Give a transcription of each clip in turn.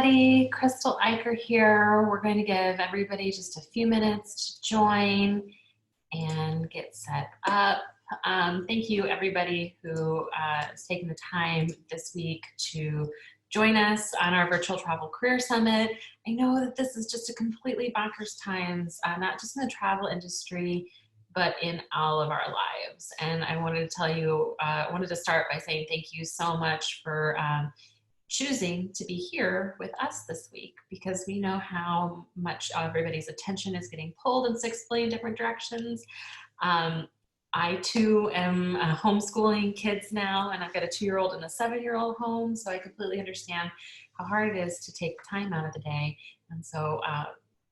everybody. Krystal Eicher here. We're going to give everybody just a few minutes to join and get set up. Thank you, everybody who is taking the time this week to join us on our Virtual Travel Career Summit. I know that this is just a completely bonkers times, not just in the travel industry, but in all of our lives. And I wanted to tell you, I wanted to start by saying thank you so much for choosing to be here with us this week, because we know how much everybody's attention is getting pulled in 6 billion different directions. I too am homeschooling kids now, and I've got a 2-year-old and a 7-year-old home, so I completely understand how hard it is to take time out of the day. And so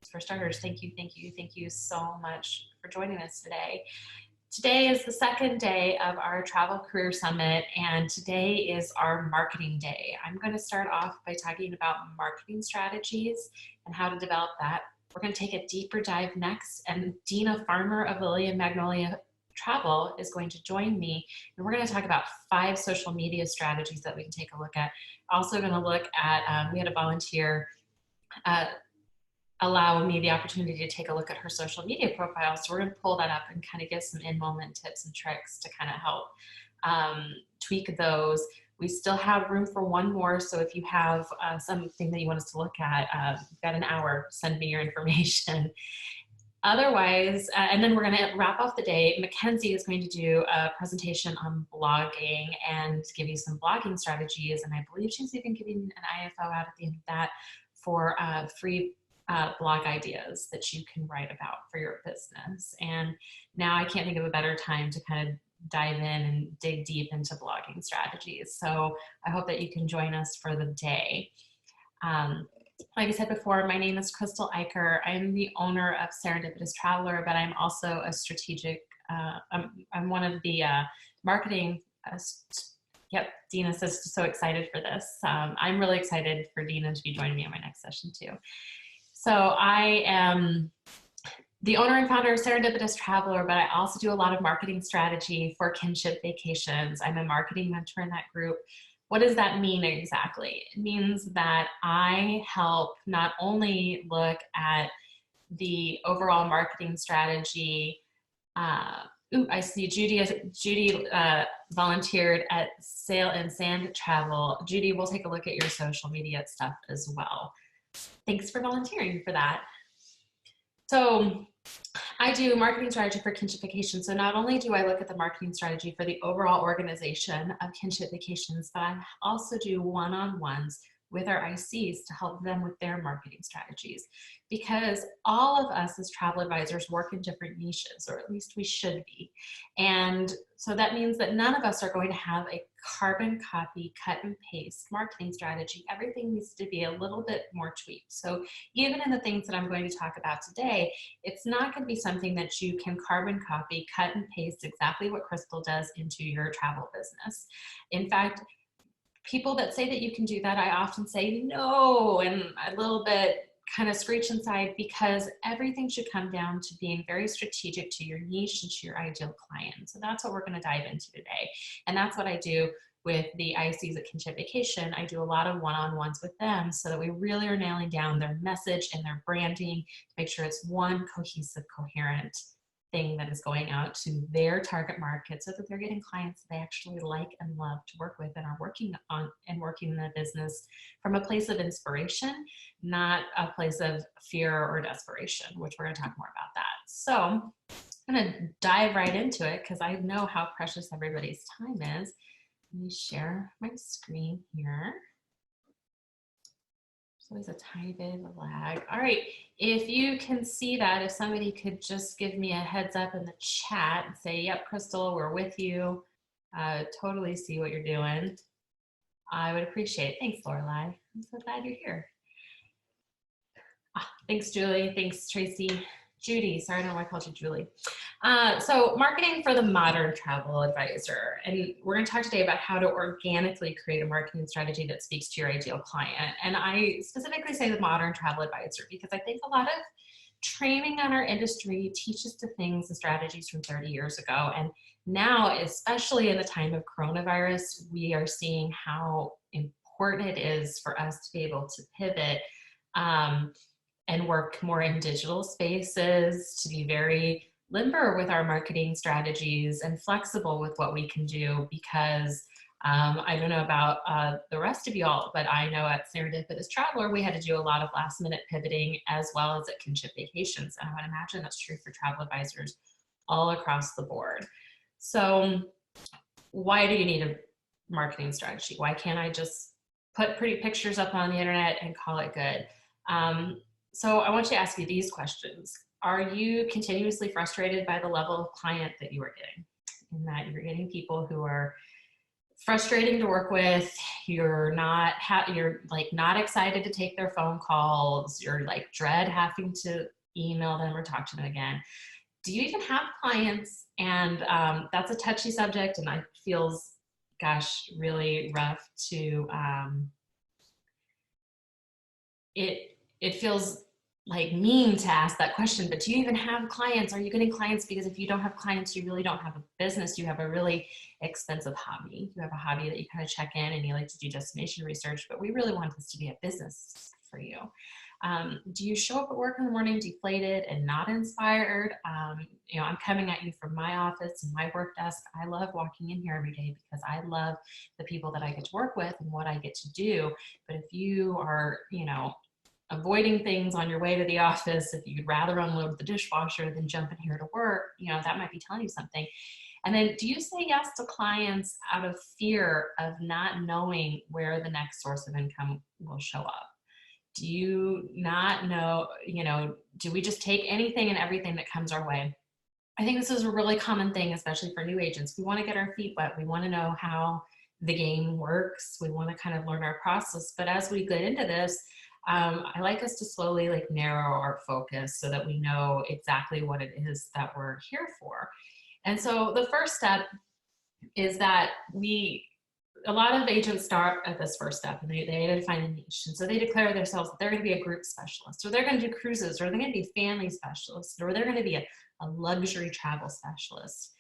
for starters, thank you so much for joining us today. Today is the second day of our Travel Career Summit, and today is our marketing day. I'm going to start off by talking about marketing strategies and how to develop that. We're going to take a deeper dive next, and Dina Farmer of Lily and Magnolia Travel is going to join me, and we're going to talk about 5 social media strategies that we can take a look at. Also going to look at, we had a volunteer allow me the opportunity to take a look at her social media profile. So we're going to pull that up and kind of give some in-moment tips and tricks to kind of help tweak those. We still have room for one more. So if you have something that you want us to look at, you've got an hour, send me your information. Otherwise, and then we're going to wrap off the day. Mackenzie is going to do a presentation on blogging and give you some blogging strategies. And I believe she's even giving an IFO out at the end of that for free blog ideas that you can write about for your business. And now I can't think of a better time to kind of dive in and dig deep into blogging strategies. So I hope that you can join us for the day. Like I said before, my name is Krystal Eicher. I'm the owner of Serendipitous Traveler, but I'm also a strategic, I'm one of the marketing, yep, Dina says so excited for this. I'm really excited for Dina to be joining me on my next session too. So I am the owner and founder of Serendipitous Traveler, but I also do a lot of marketing strategy for Kinship Vacations. I'm a marketing mentor in that group. What does that mean exactly? It means that I help not only look at the overall marketing strategy. I see Judy volunteered at Sail and Sand Travel. Judy, we'll take a look at your social media stuff as well. Thanks for volunteering for that. So I do marketing strategy for Kinship Vacations. So not only do I look at the marketing strategy for the overall organization of Kinship Vacations, but I also do one-on-ones with our ICs to help them with their marketing strategies. Because all of us as travel advisors work in different niches, or at least we should be. And so that means that none of us are going to have a carbon copy, cut and paste marketing strategy. Everything needs to be a little bit more tweaked. So even in the things that I'm going to talk about today, it's not going to be something that you can carbon copy, cut and paste exactly what Krystal does into your travel business. In fact, people that say that you can do that, I often say no, and a little bit kind of screech inside, because everything should come down to being very strategic to your niche and to your ideal client. So that's what we're going to dive into today. And that's what I do with the ICs at Kinship Vacation. I do a lot of one-on-ones with them so that we really are nailing down their message and their branding to make sure it's one cohesive, coherent thing that is going out to their target market, so that they're getting clients that they actually like and love to work with and are working on and working in their business from a place of inspiration, not a place of fear or desperation, which we're going to talk more about that. So I'm going to dive right into it because I know how precious everybody's time is. Let me share my screen here. There's always a tiny bit of a lag. All right, if you can see that, if somebody could just give me a heads up in the chat and say, yep, Krystal, we're with you. Totally see what you're doing. I would appreciate it. Thanks, Lorelei. I'm so glad you're here. Thanks, Julie. Thanks, Tracy. Judy, sorry, I don't know why I called you Julie. So marketing for the modern travel advisor. And we're going to talk today about how to organically create a marketing strategy that speaks to your ideal client. And I specifically say the modern travel advisor because I think a lot of training on our industry teaches to things and strategies from 30 years ago. And now, especially in the time of coronavirus, we are seeing how important important it is for us to be able to pivot and work more in digital spaces, to be very limber with our marketing strategies and flexible with what we can do, because I don't know about the rest of y'all, but I know at Serendipitous Traveler, we had to do a lot of last minute pivoting as well as at Kinship Vacations. And I would imagine that's true for travel advisors all across the board. So why do you need a marketing strategy? Why can't I just put pretty pictures up on the internet and call it good? So I want to ask you these questions. Are you continuously frustrated by the level of client that you are getting? In that you're getting people who are frustrating to work with, you're like not excited to take their phone calls, you're like dread having to email them or talk to them again. Do you even have clients? And that's a touchy subject, and it feels, gosh, really rough to, it feels like mean to ask that question, but do you even have clients? Are you getting clients? Because if you don't have clients, you really don't have a business. You have a really expensive hobby. You have a hobby that you kind of check in and you like to do destination research, but we really want this to be a business for you. Do you show up at work in the morning deflated and not inspired? You know, I'm coming at you from my office and my work desk. I love walking in here every day because I love the people that I get to work with and what I get to do. But if you are, you know, avoiding things on your way to the office, if you'd rather unload the dishwasher than jump in here to work, you know, that might be telling you something. And then do you say yes to clients out of fear of not knowing where the next source of income will show up? Do you not know, you know, do we just take anything and everything that comes our way? I think this is a really common thing, especially for new agents. We want to get our feet wet. We want to know how the game works. We want to kind of learn our process. But as we get into this, I like us to slowly like narrow our focus so that we know exactly what it is that we're here for. And so the first step is that a lot of agents start at this first step and they identify a niche. And so they declare themselves that they're going to be a group specialist, or they're going to do cruises, or they're going to be a family specialist, or they're going to be a luxury travel specialist.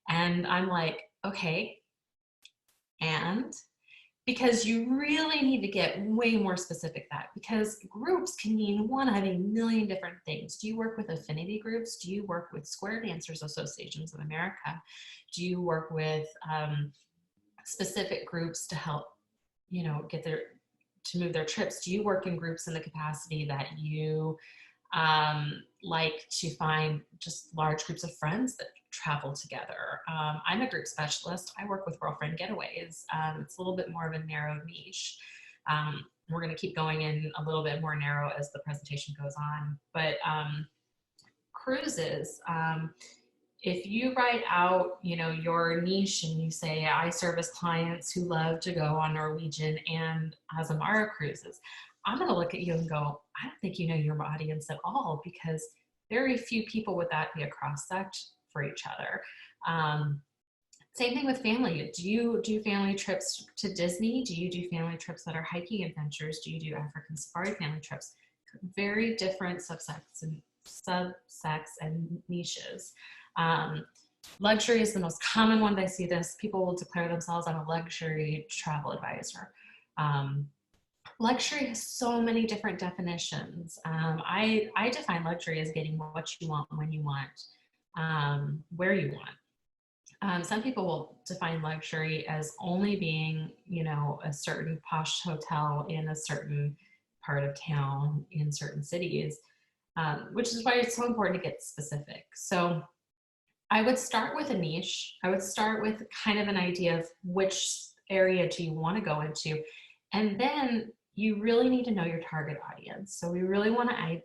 And I'm like, okay, and because you really need to get way more specific that, because groups can mean one of a million different things. Do you work with affinity groups? Do you work with Square Dancers Associations of America? Do you work with specific groups to help, you know, to move their trips? Do you work in groups in the capacity that you like to find just large groups of friends that travel together? I'm a group specialist. I work with girlfriend getaways. It's a little bit more of a narrow niche. We're going to keep going in a little bit more narrow as the presentation goes on. But cruises, if you write out, you know, your niche and you say, I service clients who love to go on Norwegian and Azamara cruises, I'm going to look at you and go, I don't think you know your audience at all, because very few people would that be a cross-sect for each other. Same thing with family. Do you do family trips to Disney? Do you do family trips that are hiking adventures? Do you do African safari family trips? Very different subsects and niches. Luxury is the most common one that I see this. People will declare themselves, I'm a luxury travel advisor. Luxury has so many different definitions. I define luxury as getting what you want, when you want, where you want. Some people will define luxury as only being, you know, a certain posh hotel in a certain part of town in certain cities, which is why it's so important to get specific. So I would start with a niche. I would start with kind of an idea of which area do you want to go into, and then you really need to know your target audience. So we really want to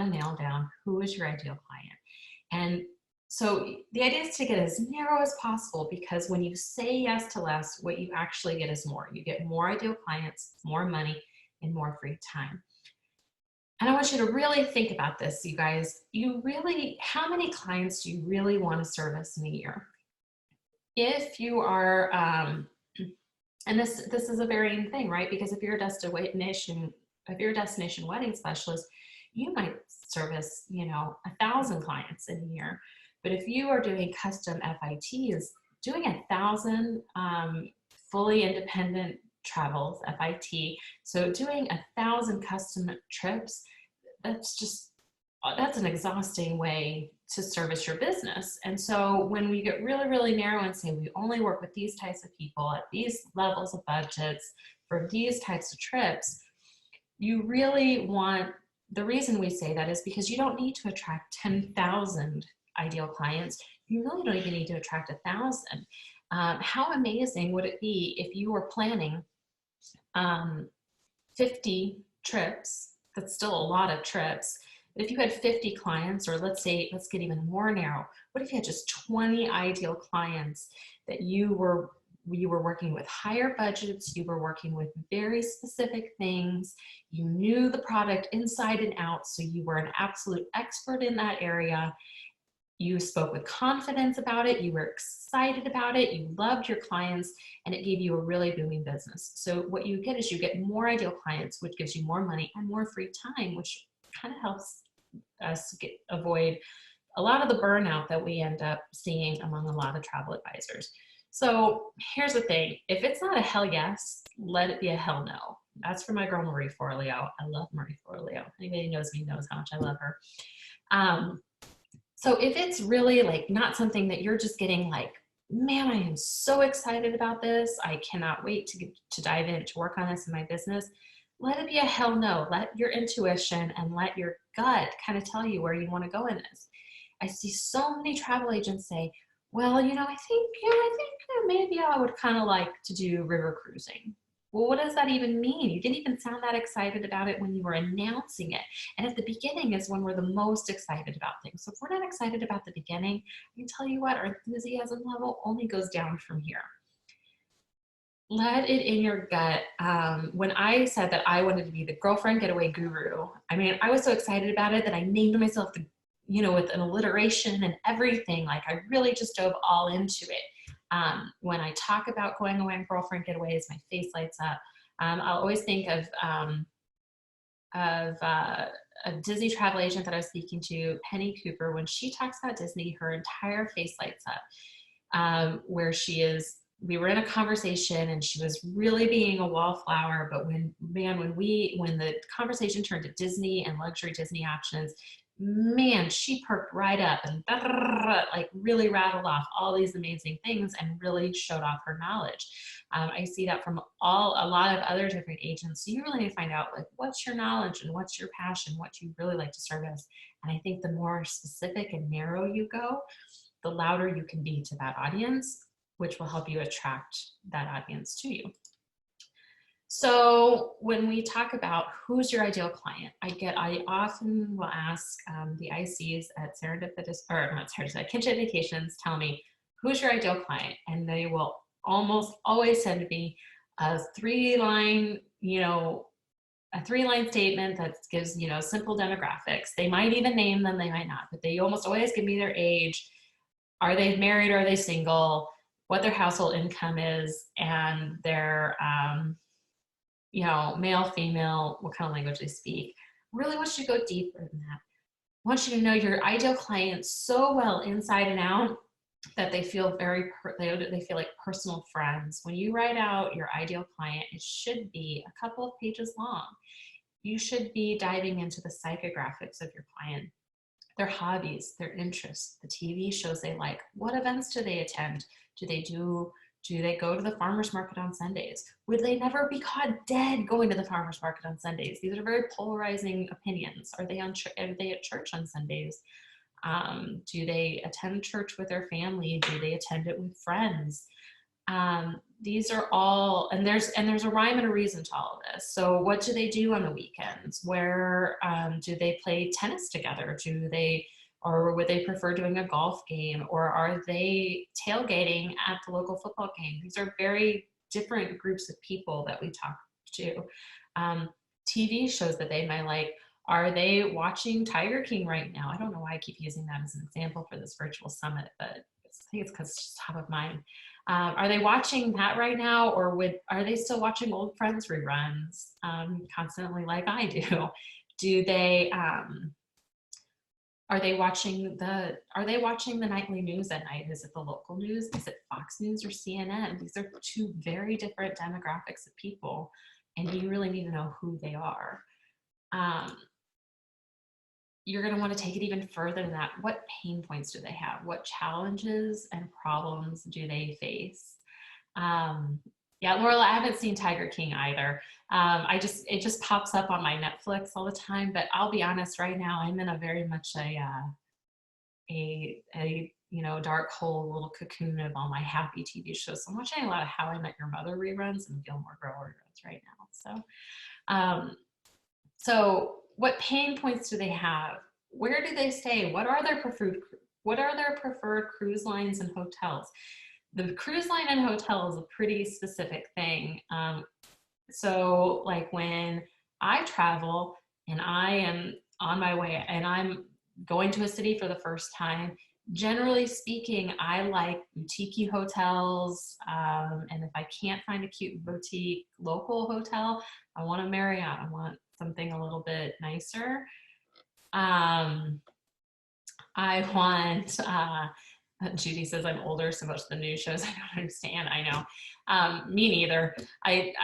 nail down who is your ideal client. And so the idea is to get as narrow as possible, because when you say yes to less, what you actually get is more. You get more ideal clients, more money, and more free time. And I want you to really think about this, you guys. How many clients do you really want to service in a year? If you are, and this is a varying thing, right? Because if you're a destination wedding specialist, you might service, you know, 1,000 clients in a year. But if you are doing custom FITs, doing 1,000 fully independent travels, FIT. So doing 1,000 custom trips, that's an exhausting way to service your business. And so when we get really, really narrow and say we only work with these types of people at these levels of budgets for these types of trips, you really want, the reason we say that is because you don't need to attract 10,000 ideal clients. You really don't even need to attract 1,000. How amazing would it be if you were planning 50 trips? That's still a lot of trips. But if you had 50 clients, or let's say, let's get even more narrow, what if you had just 20 ideal clients that you were working with higher budgets, you were working with very specific things, you knew the product inside and out, so you were an absolute expert in that area, you spoke with confidence about it, you were excited about it, you loved your clients, and it gave you a really booming business. So what you get is you get more ideal clients, which gives you more money and more free time, which kind of helps us avoid a lot of the burnout that we end up seeing among a lot of travel advisors. So here's the thing, if it's not a hell yes, let it be a hell no. That's for my girl Marie Forleo. I love Marie Forleo. Anybody who knows me knows how much I love her. So if it's really like not something that you're just getting like, man, I am so excited about this, I cannot wait to dive in to work on this in my business, let it be a hell no. Let your intuition and let your gut kind of tell you where you want to go in this. I see so many travel agents say, well, I think maybe I would kind of like to do river cruising. Well, what does that even mean? You didn't even sound that excited about it when you were announcing it. And at the beginning is when we're the most excited about things. So if we're not excited about the beginning, I can tell you what, our enthusiasm level only goes down from here. Let it in your gut. When I said that I wanted to be the girlfriend getaway guru, I was so excited about it that I named myself with an alliteration and everything. Like I really just dove all into it. When I talk about going away on girlfriend getaways, my face lights up. I'll always think of a Disney travel agent that I was speaking to, Penny Cooper. When she talks about Disney, her entire face lights up. Where we were in a conversation and she was really being a wallflower, but when the conversation turned to Disney and luxury Disney options, man, she perked right up and like really rattled off all these amazing things and really showed off her knowledge. I see that from a lot of other different agents. So you really need to find out like what's your knowledge and what's your passion, what you really like to service. And I think the more specific and narrow you go, the louder you can be to that audience, which will help you attract that audience to you. So when we talk about who's your ideal client, I often will ask the ICs at Kinship Vacations, tell me, who's your ideal client? And they will almost always send me a three-line statement that gives, simple demographics. They might even name them, they might not, but they almost always give me their age. Are they married? Are they single? What their household income is, and their, male, female, what kind of language they speak. Really want you to go deeper than that. I want you to know your ideal client so well inside and out that they feel they feel like personal friends. When you write out your ideal client, it should be a couple of pages long. You should be diving into the psychographics of your client, their hobbies, their interests, the TV shows they like, what events do they attend? Do they go to the farmer's market on Sundays? Would they never be caught dead going to the farmer's market on Sundays? These are very polarizing opinions. Are they at church on Sundays? Do they attend church with their family? Do they attend it with friends? These are all, and there's a rhyme and a reason to all of this. So what do they do on the weekends? Where do they play tennis together? Or would they prefer doing a golf game? Or are they tailgating at the local football game? These are very different groups of people that we talk to. TV shows that they might like. Are they watching Tiger King right now? I don't know why I keep using that as an example for this virtual summit, but I think it's because it's just top of mind. Are they watching that right now, or are they still watching old Friends reruns constantly like I do? Do they Are they watching the nightly news at night? Is it the local news? Is it Fox News or CNN? These are two very different demographics of people, and you really need to know who they are. You're going to want to take it even further than that. What pain points do they have? What challenges and problems do they face? Yeah, Laurel, I haven't seen Tiger King either. It just pops up on my Netflix all the time. But I'll be honest, right now I'm in a very much a dark hole, little cocoon of all my happy TV shows. So I'm watching a lot of How I Met Your Mother reruns and Gilmore Girls reruns right now. So what pain points do they have? Where do they stay? What are their preferred cruise lines and hotels? The cruise line and hotel is a pretty specific thing. So like when I travel and I am on my way and I'm going to a city for the first time, generally speaking, I like boutique hotels. And if I can't find a cute boutique local hotel, I want a Marriott. I want something a little bit nicer. I want, Judy says I'm older, so most of the news shows I don't understand. I know. Me neither. I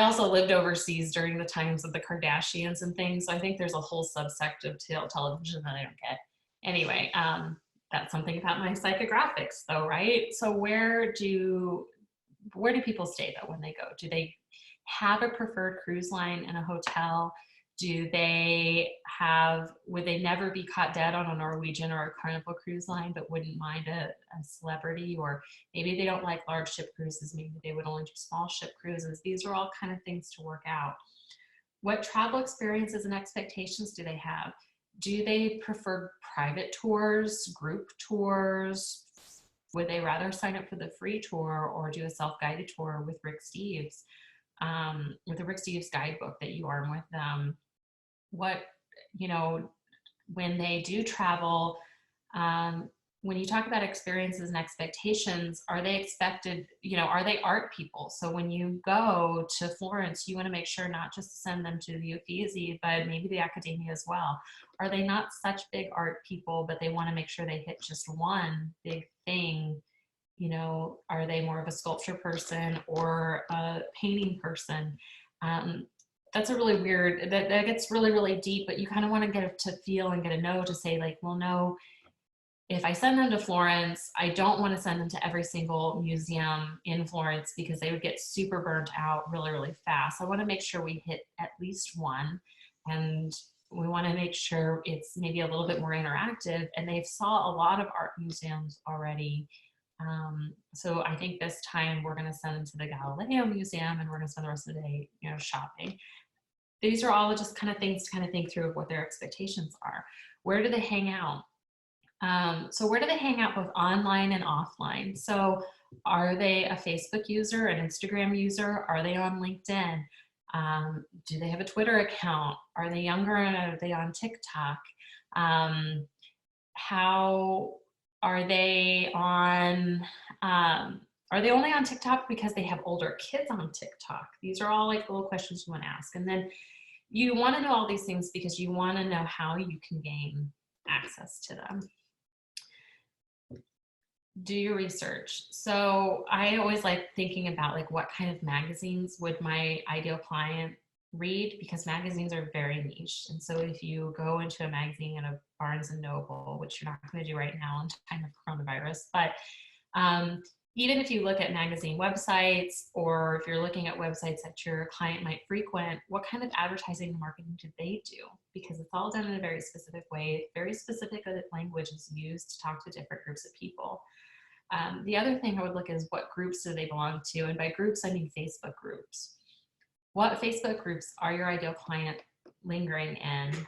also lived overseas during the times of the Kardashians and things, so I think there's a whole subsect of television that I don't get. Anyway, that's something about my psychographics though, right? So where do people stay though when they go? Do they have a preferred cruise line and a hotel? Would they never be caught dead on a Norwegian or a Carnival cruise line, but wouldn't mind a celebrity? Or maybe they don't like large ship cruises. Maybe they would only do small ship cruises. These are all kind of things to work out. What travel experiences and expectations do they have? Do they prefer private tours, group tours? Would they rather sign up for the free tour or do a self-guided tour with Rick Steves, with the Rick Steves guidebook that you arm with them? When they do travel, when you talk about experiences and expectations, are they expected, are they art people? So when you go to Florence, you want to make sure not just to send them to the Uffizi, but maybe the Accademia as well. Are they not such big art people, but they want to make sure they hit just one big thing? Are they more of a sculpture person or a painting person? That's a really weird, that gets really, really deep, but you kind of want to get to feel and get a no to say like, well, no, if I send them to Florence, I don't want to send them to every single museum in Florence because they would get super burnt out really, really fast. I want to make sure we hit at least one, and we want to make sure it's maybe a little bit more interactive, and they've saw a lot of art museums already. So I think this time we're going to send them to the Galileo Museum and we're going to spend the rest of the day, shopping. These are all just kind of things to kind of think through of what their expectations are. Where do they hang out? So where do they hang out both online and offline? So are they a Facebook user, an Instagram user? Are they on LinkedIn? Do they have a Twitter account? Are they younger and are they on TikTok? How are they on, are they only on TikTok because they have older kids on TikTok? These are all like little questions you want to ask. And then you want to know all these things because you want to know how you can gain access to them. Do your research. So I always like thinking about like what kind of magazines would my ideal client read, because magazines are very niche. And so if you go into a magazine at a Barnes and Noble, which you're not going to do right now in time of coronavirus, but even if you look at magazine websites, or if you're looking at websites that your client might frequent, what kind of advertising and marketing do they do? Because it's all done in a very specific way, very specific language is used to talk to different groups of people. The other thing I would look is what groups do they belong to? And by groups, I mean Facebook groups. What Facebook groups are your ideal client lingering in?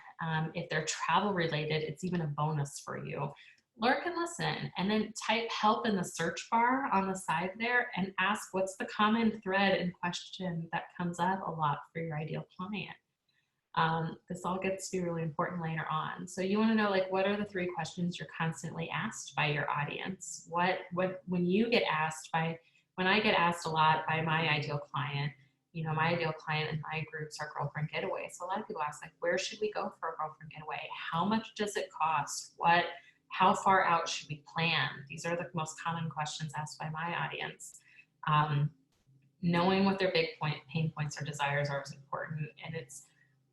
If they're travel related, it's even a bonus for you. Lurk and listen, and then type help in the search bar on the side there and ask what's the common thread and question that comes up a lot for your ideal client. This all gets to be really important later on. So you want to know, like, what are the 3 questions you're constantly asked by your audience? When I get asked a lot by my ideal client, you know, my ideal client in my groups are girlfriend getaway. So a lot of people ask, like, where should we go for a girlfriend getaway? How much does it cost? How far out should we plan? These are the most common questions asked by my audience. Knowing what their big pain points or desires are is important. And it's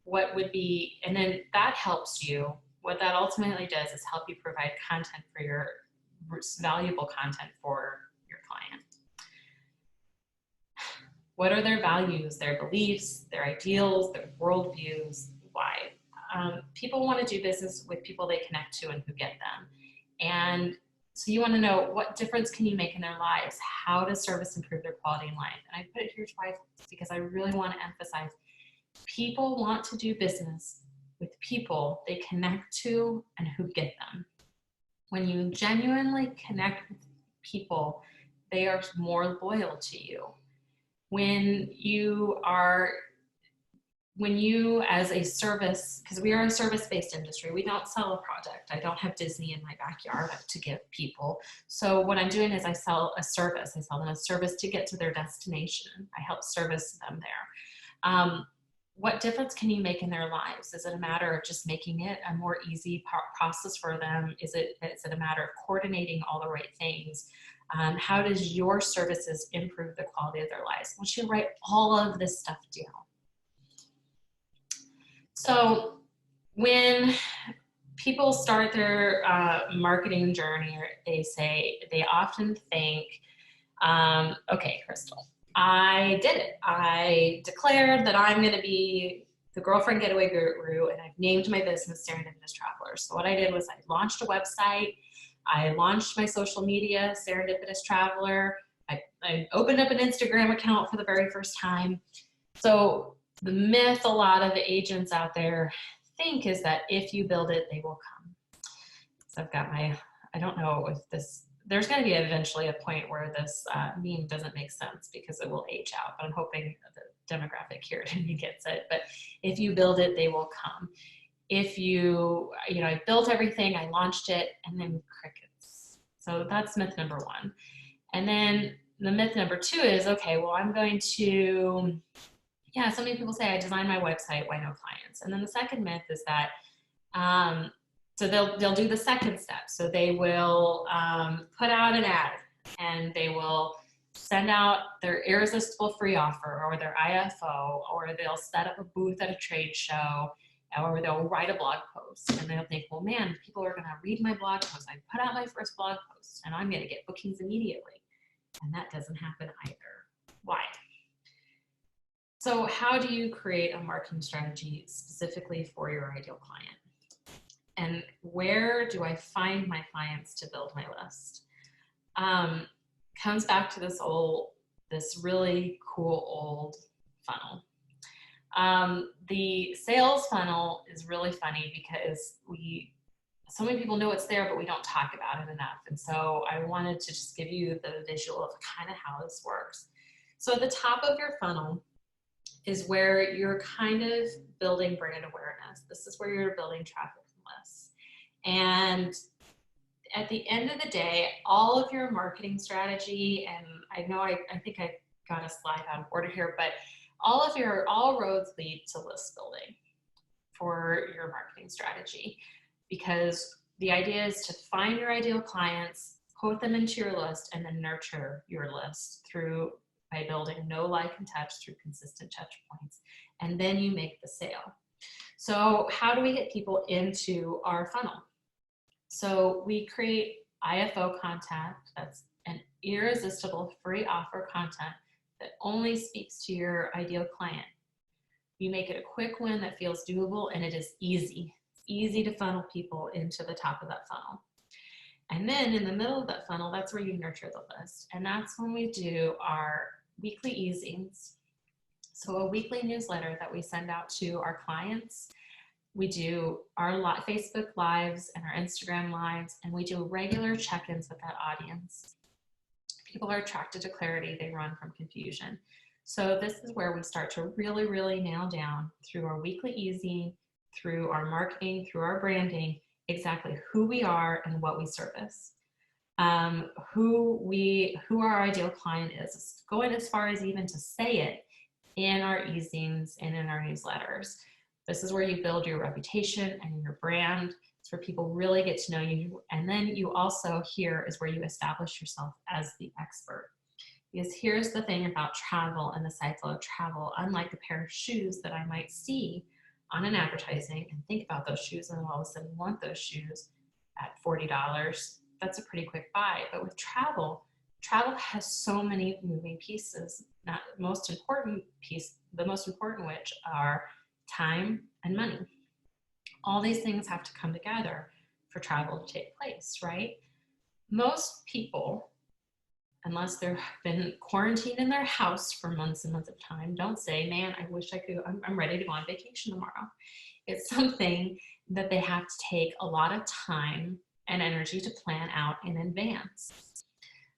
what would be, and then that helps you. What that ultimately does is help you provide content for your valuable content for your client. What are their values, their beliefs, their ideals, their worldviews? Why? People want to do business with people they connect to and who get them. And so you want to know, what difference can you make in their lives? How does service improve their quality in life? And I put it here twice because I really want to emphasize, people want to do business with people they connect to and who get them. When you genuinely connect with people, they are more loyal to you. When you as a service, because we are a service-based industry, we don't sell a product. I don't have Disney in my backyard to give people. So what I'm doing is I sell a service. I sell them a service to get to their destination. I help service them there. What difference can you make in their lives? Is it a matter of just making it a more easy process for them? Is it a matter of coordinating all the right things? How does your services improve the quality of their lives? I want you to write all of this stuff down. So when people start their marketing journey, they often think, okay, Krystal, I did it. I declared that I'm going to be the girlfriend getaway guru, and I've named my business Serendipitous Travelers. So what I did was I launched a website. I launched my social media, Serendipitous Traveler. I opened up an Instagram account for the very first time. So the myth a lot of the agents out there think is that if you build it, they will come. So I've got I don't know if there's going to be eventually a point where this meme doesn't make sense because it will age out, but I'm hoping the demographic here gets it. But if you build it, they will come. If I built everything, I launched it, and then crickets. So that's myth number one. And then the myth number two is, okay, well, I'm going to, so many people say I designed my website, why no clients? And then the second myth is that, so they'll do the second step. So they will put out an ad, and they will send out their irresistible free offer or their IFO, or they'll set up a booth at a trade show, or they'll write a blog post, and they'll think, well, man, people are going to read my blog post. I put out my first blog post, and I'm going to get bookings immediately. And that doesn't happen either. Why? So how do you create a marketing strategy specifically for your ideal client? And where do I find my clients to build my list? Comes back to this really cool old funnel. The sales funnel is really funny because so many people know it's there, but we don't talk about it enough. And so I wanted to just give you the visual of kind of how this works. So at the top of your funnel is where you're kind of building brand awareness. This is where you're building traffic from lists. And at the end of the day, all of your marketing strategy, and I know I think I got a slide on order here, but all roads lead to list building for your marketing strategy, because the idea is to find your ideal clients, quote them into your list, and then nurture your list by building know, like, and touch through consistent touch points. And then you make the sale. So how do we get people into our funnel? So we create IFO content, that's an irresistible free offer content that only speaks to your ideal client. You make it a quick win that feels doable, and it is easy. It's easy to funnel people into the top of that funnel. And then in the middle of that funnel, that's where you nurture the list. And that's when we do our weekly easings. So a weekly newsletter that we send out to our clients. We do our Facebook Lives and our Instagram Lives, and we do regular check-ins with that audience. People are attracted to clarity, they run from confusion. So this is where we start to really, really nail down through our weekly easing, through our marketing, through our branding, exactly who we are and what we service. Who our ideal client is. Going as far as even to say it in our e-zines and in our newsletters. This is where you build your reputation and your brand. It's where people really get to know you. And then you also, here is where you establish yourself as the expert. Because here's the thing about travel and the cycle of travel. Unlike a pair of shoes that I might see on an advertising and think about those shoes and all of a sudden want those shoes at $40, that's a pretty quick buy. But with travel, travel has so many moving pieces. Not the most important which are time and money. All these things have to come together for travel to take place, right? Most people, unless they've been quarantined in their house for months and months of time, don't say, man, I wish I could, I'm ready to go on vacation tomorrow. It's something that they have to take a lot of time and energy to plan out in advance.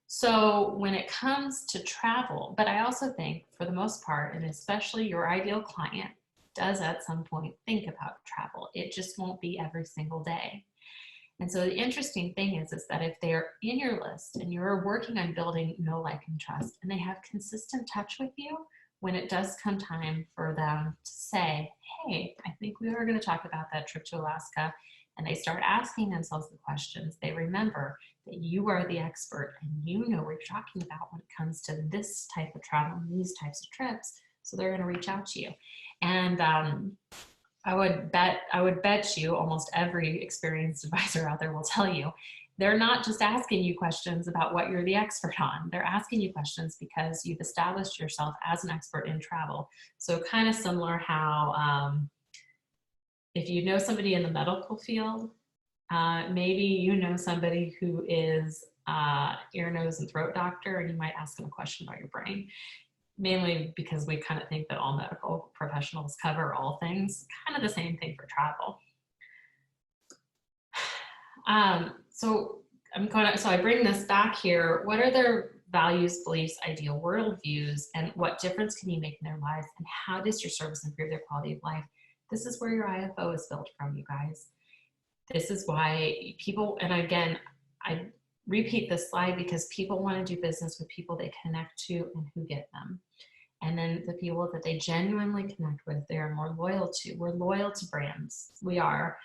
So when it comes to travel, but I also think for the most part, and especially your ideal client does at some point think about travel. It just won't be every single day. And so the interesting thing is that if they're in your list and you're working on building know, like, and trust, and they have consistent touch with you, when it does come time for them to say, hey, I think we are going to talk about that trip to Alaska, and they start asking themselves the questions, they remember that you are the expert and you know what you're talking about when it comes to this type of travel and these types of trips. So they're going to reach out to you. And I would bet you almost every experienced advisor out there will tell you, they're not just asking you questions about what you're the expert on. They're asking you questions because you've established yourself as an expert in travel. So kind of similar how if you know somebody in the medical field, maybe you know somebody who is ear, nose, and throat doctor, and you might ask them a question about your brain. Mainly because we kind of think that all medical professionals cover all things, kind of the same thing for travel. So I bring this back here. What are their values, beliefs, ideal worldviews, and what difference can you make in their lives? And how does your service improve their quality of life? This is where your IFO is built from, you guys. This is why people, and again, I repeat this slide because people want to do business with people they connect to and who get them. And then the people that they genuinely connect with, they are more loyal to. We're loyal to brands. We are.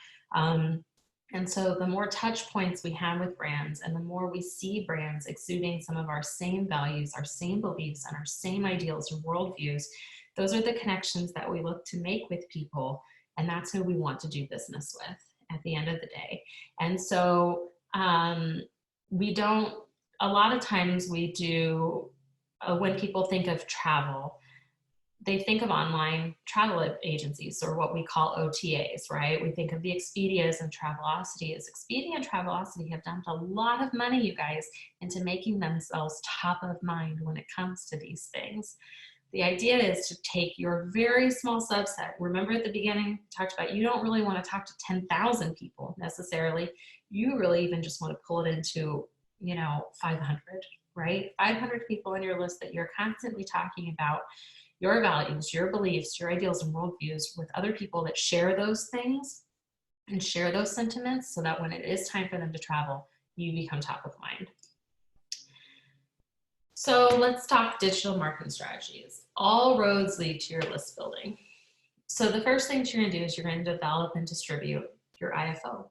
And so the more touch points we have with brands and the more we see brands exuding some of our same values, our same beliefs, and our same ideals and worldviews, those are the connections that we look to make with people. And that's who we want to do business with at the end of the day. And so we don't, a lot of times we do, when people think of travel, they think of online travel agencies, or what we call OTAs, right? We think of the Expedias and Travelocity. Expedia and Travelocity have dumped a lot of money, you guys, into making themselves top of mind when it comes to these things. The idea is to take your very small subset. Remember at the beginning, I talked about you don't really want to talk to 10,000 people necessarily. You really even just want to pull it into, 500, right? 500 people on your list that you're constantly talking about your values, your beliefs, your ideals and worldviews with other people that share those things and share those sentiments, so that when it is time for them to travel, you become top of mind. So let's talk digital marketing strategies. All roads lead to your list building. So the first thing you're going to do is you're going to develop and distribute your IFO,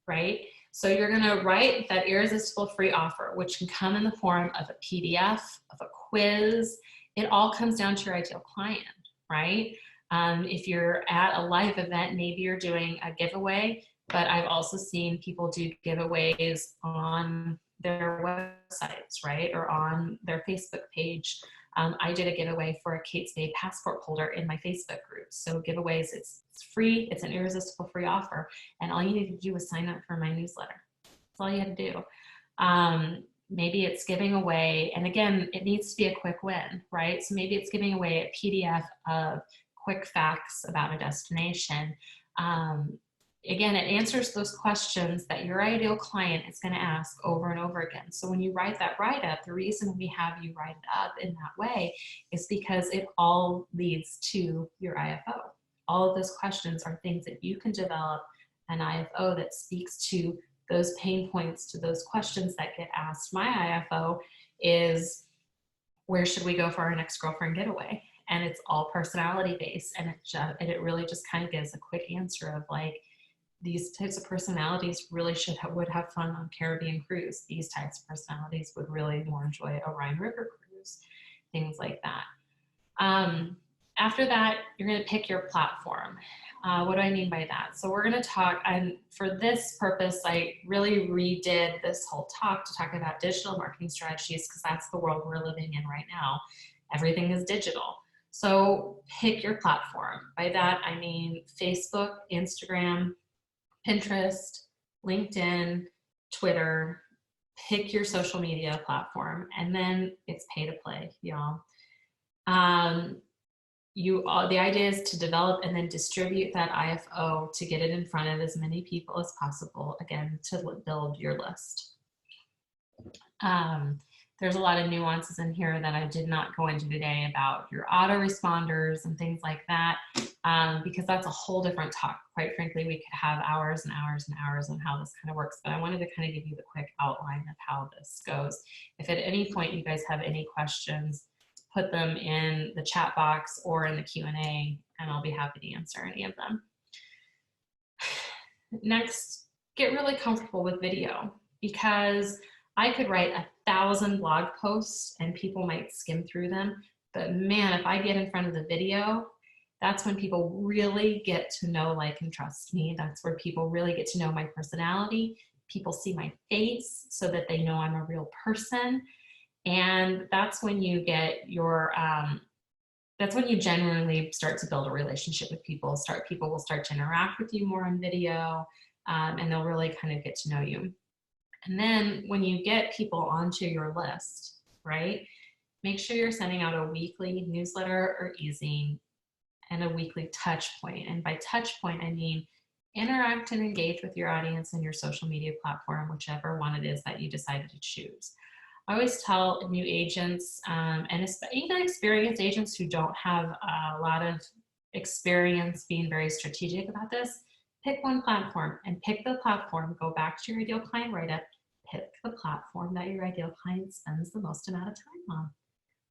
right? So you're going to write that irresistible free offer, which can come in the form of a PDF, of a quiz. It all comes down to your ideal client, right? If you're at a live event, maybe you're doing a giveaway, but I've also seen people do giveaways on their websites, right? Or on their Facebook page. I did a giveaway for a Kate Spade passport holder in my Facebook group. So giveaways, it's free, it's an irresistible free offer. And all you need to do is sign up for my newsletter. That's all you have to do. Maybe it's giving away, and again, it needs to be a quick win, right? So maybe it's giving away a PDF of quick facts about a destination. Again, it answers those questions that your ideal client is going to ask over and over again. So when you write that write-up, the reason we have you write it up in that way is because it all leads to your IFO. All of those questions are things that you can develop an IFO that speaks to those pain points, to those questions that get asked. My IFO is, where should we go for our next girlfriend getaway? and it's all personality based, and it really just kind of gives a quick answer of like, these types of personalities really would have fun on Caribbean cruise. These types of personalities would really more enjoy a Rhine River cruise, things like that. After that, you're going to pick your platform. What do I mean by that? So we're going to talk, and for this purpose, I really redid this whole talk to talk about digital marketing strategies, because that's the world we're living in right now. Everything is digital. So pick your platform. By that, I mean Facebook, Instagram, Pinterest, LinkedIn, Twitter. Pick your social media platform, and then it's pay to play, y'all. The idea is to develop and then distribute that IFO to get it in front of as many people as possible, again, to build your list. There's a lot of nuances in here that I did not go into today about your autoresponders and things like that, because that's a whole different talk. Quite frankly, we could have hours and hours and hours on how this kind of works, but I wanted to kind of give you the quick outline of how this goes. If at any point you guys have any questions, put them in the chat box or in the Q&A, and I'll be happy to answer any of them. Next, get really comfortable with video, because I could write 1,000 blog posts and people might skim through them, but man, if I get in front of the video, that's when people really get to know, like, and trust me. That's where people really get to know my personality. People see my face so that they know I'm a real person. And that's when you get your, that's when you genuinely start to build a relationship with people. People will start to interact with you more on video, and they'll really kind of get to know you. And then when you get people onto your list, right, make sure you're sending out a weekly newsletter or e-zine and a weekly touch point. And by touch point, I mean interact and engage with your audience and your social media platform, whichever one it is that you decided to choose. I always tell new agents, and even experienced agents who don't have a lot of experience being very strategic about this, pick one platform and pick the platform, go back to your ideal client write-up, pick the platform that your ideal client spends the most amount of time on.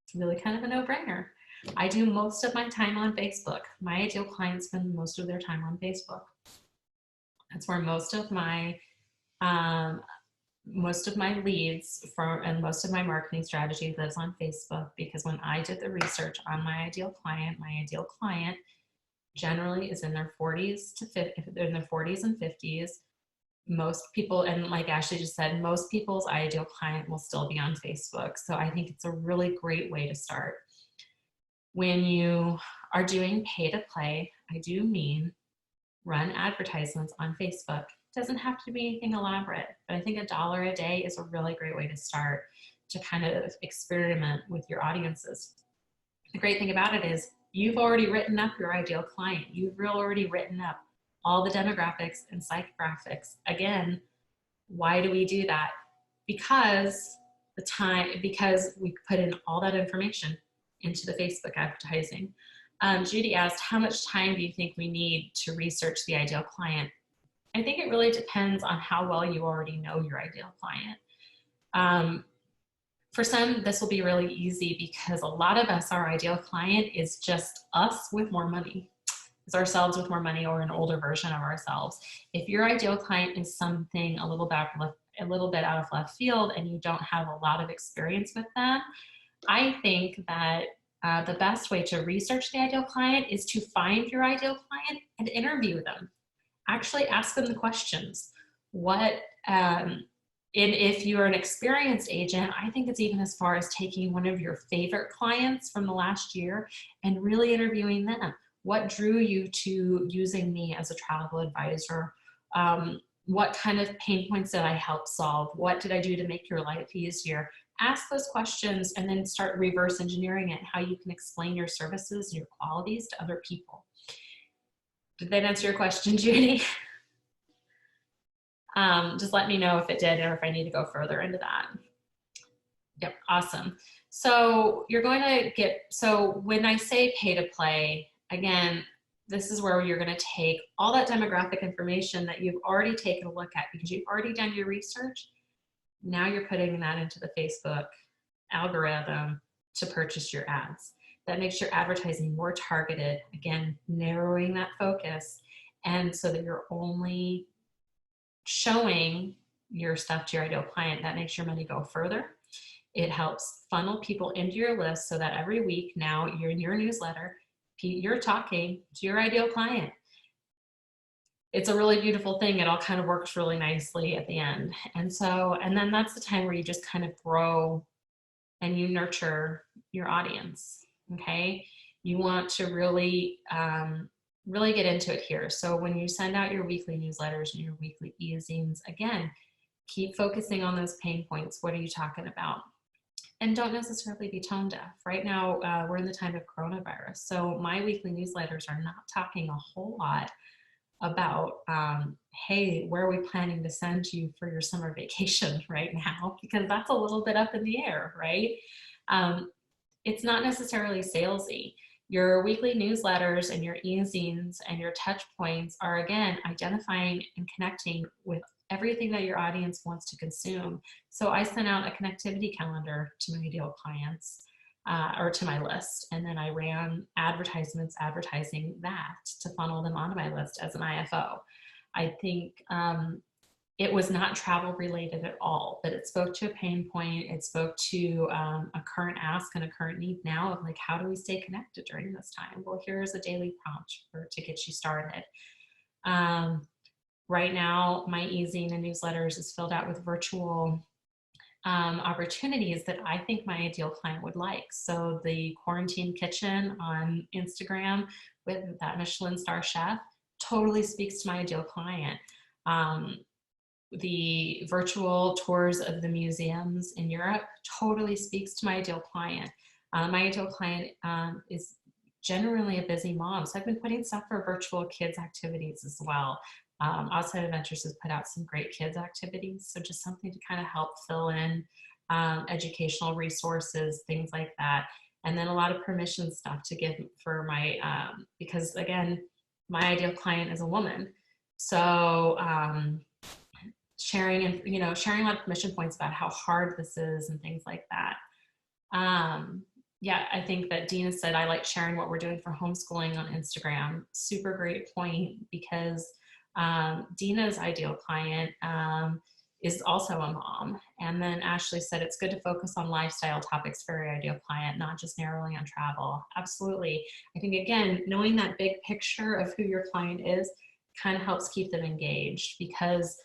It's really kind of a no-brainer. I do most of my time on Facebook. My ideal clients spend most of their time on Facebook. That's where most of my leads and most of my marketing strategy lives on Facebook, because when I did the research on my ideal client generally is in their 40s to 50, if they're in their 40s and 50s. Most people, and like Ashley just said, most people's ideal client will still be on Facebook. So I think it's a really great way to start. When you are doing pay to play, I do mean run advertisements on Facebook. It doesn't have to be anything elaborate, but I think $1 a day is a really great way to start to kind of experiment with your audiences. The great thing about it is you've already written up your ideal client. You've already written up all the demographics and psychographics. Again, why do we do that? Because we put in all that information into the Facebook advertising. Judy asked, how much time do you think we need to research the ideal client? I think it really depends on how well you already know your ideal client. For some, this will be really easy because a lot of us, our ideal client is just us with more money. It's ourselves with more money, or an older version of ourselves. If your ideal client is something a little bit out of left field and you don't have a lot of experience with them, I think that the best way to research the ideal client is to find your ideal client and interview them. Actually ask them the questions. If you're an experienced agent, I think it's even as far as taking one of your favorite clients from the last year and really interviewing them. What drew you to using me as a travel advisor? What kind of pain points did I help solve? What did I do to make your life easier? Ask those questions and then start reverse engineering it, how you can explain your services and your qualities to other people. Did that answer your question, Judy? Just let me know if it did or if I need to go further into that. Yep, awesome. So you're going to so when I say pay to play, again, this is where you're going to take all that demographic information that you've already taken a look at because you've already done your research. Now you're putting that into the Facebook algorithm to purchase your ads. That makes your advertising more targeted, again, narrowing that focus, and so that you're only showing your stuff to your ideal client. That makes your money go further. It helps funnel people into your list so that every week now you're in your newsletter, you're talking to your ideal client. It's a really beautiful thing. It all kind of works really nicely at the end. And then that's the time where you just kind of grow and you nurture your audience. Okay. You want to really, really get into it here. So when you send out your weekly newsletters and your weekly e-zines, again, keep focusing on those pain points. What are you talking about? And don't necessarily be tone deaf. Right now, we're in the time of coronavirus. So my weekly newsletters are not talking a whole lot about, hey, where are we planning to send you for your summer vacation right now? Because that's a little bit up in the air, right? It's not necessarily salesy. Your weekly newsletters and your e-zines and your touch points are, again, identifying and connecting with everything that your audience wants to consume. So I sent out a connectivity calendar to my ideal clients, or to my list, and then I ran advertisements advertising that to funnel them onto my list as an IFO. I think it was not travel related at all, but it spoke to a pain point. It spoke to a current ask and a current need now of like, how do we stay connected during this time? Well, here's a daily prompt to get you started. Right now, my e-zine and newsletters is filled out with virtual opportunities that I think my ideal client would like. So the quarantine kitchen on Instagram with that Michelin star chef totally speaks to my ideal client. The virtual tours of the museums in Europe totally speaks to my ideal client. My ideal client is generally a busy mom, so I've been putting stuff for virtual kids activities as well. Outside Adventures has put out some great kids activities, so just something to kind of help fill in educational resources, things like that. And then a lot of permission stuff to give for my, because again, my ideal client is a woman. So sharing and, sharing a lot of permission points about how hard this is and things like that. Yeah, I think that Dina said, I like sharing what we're doing for homeschooling on Instagram. Super great point, because Dina's ideal client is also a mom. And then Ashley said, it's good to focus on lifestyle topics for your ideal client, not just narrowly on travel. Absolutely. I think, again, knowing that big picture of who your client is kind of helps keep them engaged, because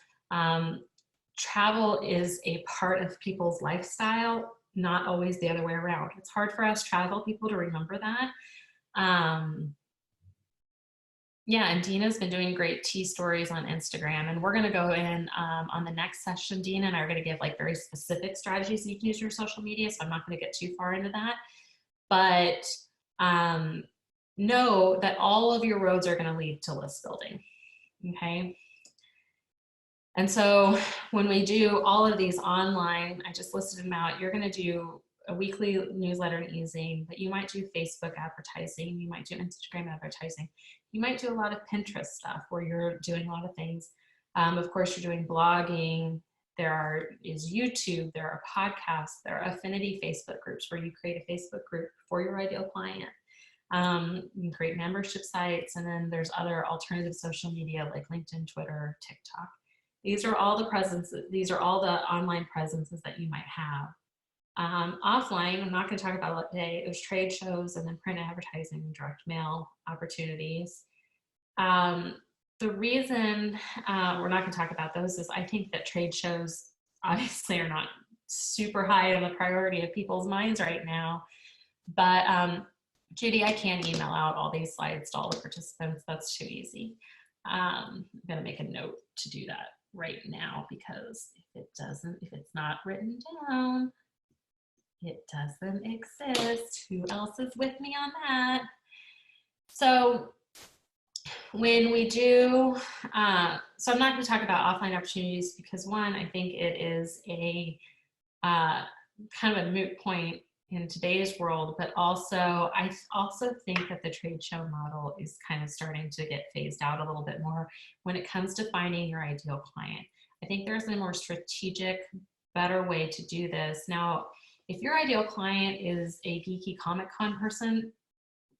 travel is a part of people's lifestyle, not always the other way around. It's hard for us travel people to remember that. Yeah, and Dina's been doing great tea stories on Instagram, and we're going to go in on the next session. Dina and I are going to give like very specific strategies you can use your social media, so I'm not going to get too far into that. But know that all of your roads are going to lead to list building, okay? And so when we do all of these online, I just listed them out, you're going to do a weekly newsletter and e-zine, but you might do Facebook advertising, you might do Instagram advertising, you might do a lot of Pinterest stuff where you're doing a lot of things. Of course, you're doing blogging, is YouTube, there are podcasts, there are affinity Facebook groups where you create a Facebook group for your ideal client. You can create membership sites, and then there's other alternative social media like LinkedIn, Twitter, TikTok. These are all the online presences that you might have. Offline, I'm not going to talk about it today. It was trade shows and then print advertising and direct mail opportunities. The reason we're not going to talk about those is I think that trade shows obviously are not super high on the priority of people's minds right now. But Judy, I can't email out all these slides to all the participants. That's too easy. I'm going to make a note to do that right now, because if it's not written down, it doesn't exist. Who else is with me on that? So when we do, so I'm not going to talk about offline opportunities because, one, I think it is a kind of a moot point in today's world, but also I also think that the trade show model is kind of starting to get phased out a little bit more when it comes to finding your ideal client. I think there's a more strategic, better way to do this. Now, If your ideal client is a geeky Comic-Con person,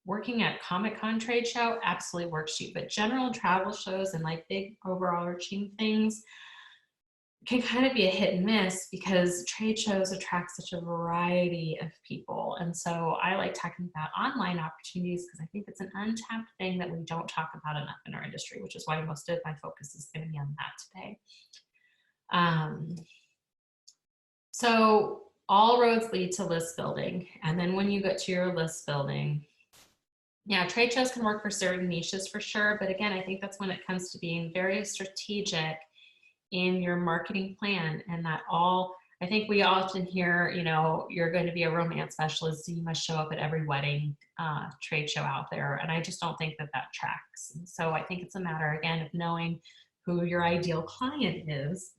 working at Comic-Con trade show absolutely works for you, but general travel shows and like big overarching things can kind of be a hit and miss because trade shows attract such a variety of people. And so I like talking about online opportunities because I think it's an untapped thing that we don't talk about enough in our industry, which is why most of my focus is going to be on that today. So all roads lead to list building. And then when you get to your list building, yeah, trade shows can work for certain niches for sure. But again, I think that's when it comes to being very strategic in your marketing plan, and that I think we often hear, you know, you're going to be a romance specialist, so you must show up at every wedding trade show out there. And I just don't think that that tracks. And so I think it's a matter, again, of knowing who your ideal client is